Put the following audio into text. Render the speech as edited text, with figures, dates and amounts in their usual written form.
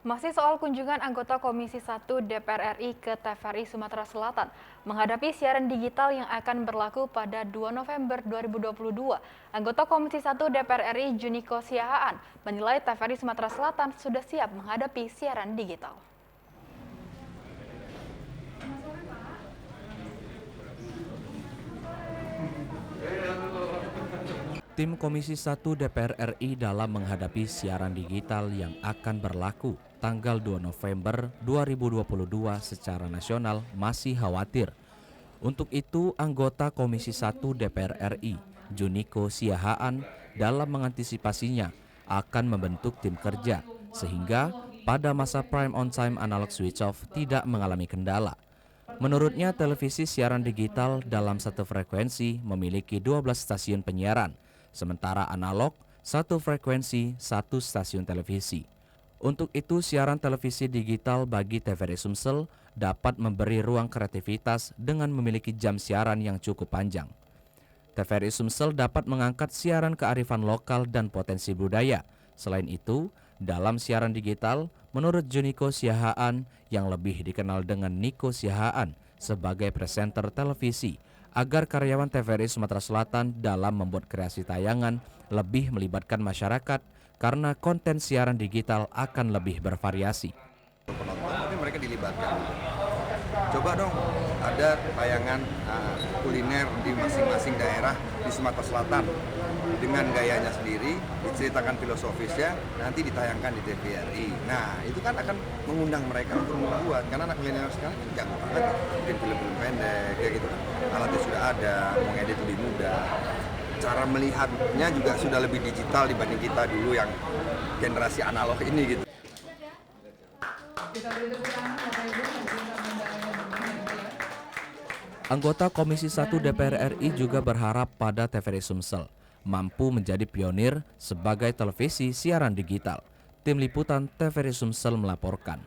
Masih soal kunjungan anggota Komisi 1 DPR RI ke TVRI Sumatera Selatan menghadapi siaran digital yang akan berlaku pada 2 November 2022. Anggota Komisi 1 DPR RI Juniko Siahaan menilai TVRI Sumatera Selatan sudah siap menghadapi siaran digital. Tim Komisi 1 DPR RI dalam menghadapi siaran digital yang akan berlaku tanggal 2 November 2022 secara nasional masih khawatir. Untuk itu, anggota Komisi 1 DPR RI, Juniko Siahaan, dalam mengantisipasinya akan membentuk tim kerja sehingga pada masa prime on time analog switch off tidak mengalami kendala. Menurutnya, televisi siaran digital dalam satu frekuensi memiliki 12 stasiun penyiaran, sementara analog satu frekuensi satu stasiun televisi. Untuk itu, siaran televisi digital bagi TVRI Sumsel dapat memberi ruang kreativitas dengan memiliki jam siaran yang cukup panjang. TVRI Sumsel dapat mengangkat siaran kearifan lokal dan potensi budaya. Selain itu, dalam siaran digital, menurut Juniko Siahaan yang lebih dikenal dengan Niko Siahaan sebagai presenter televisi, agar karyawan TVRI Sumatera Selatan dalam membuat kreasi tayangan lebih melibatkan masyarakat karena konten siaran digital akan lebih bervariasi. Penonton tapi mereka dilibatkan. Coba dong ada tayangan kuliner di masing-masing daerah di Sumatera Selatan dengan gayanya sendiri, diceritakan filosofisnya, nanti ditayangkan di TVRI. Nah, itu kan akan mengundang mereka untuk membuat, karena anak milenial sekarang kan jago banget bikin film-film pendek kayak gitu kan. Alatnya sudah ada, mengedit lebih mudah. Cara melihatnya juga sudah lebih digital dibanding kita dulu yang generasi analog ini gitu. Anggota Komisi 1 DPR RI juga berharap pada TVRI Sumsel mampu menjadi pionir sebagai televisi siaran digital. Tim Liputan TVRI Sumsel melaporkan.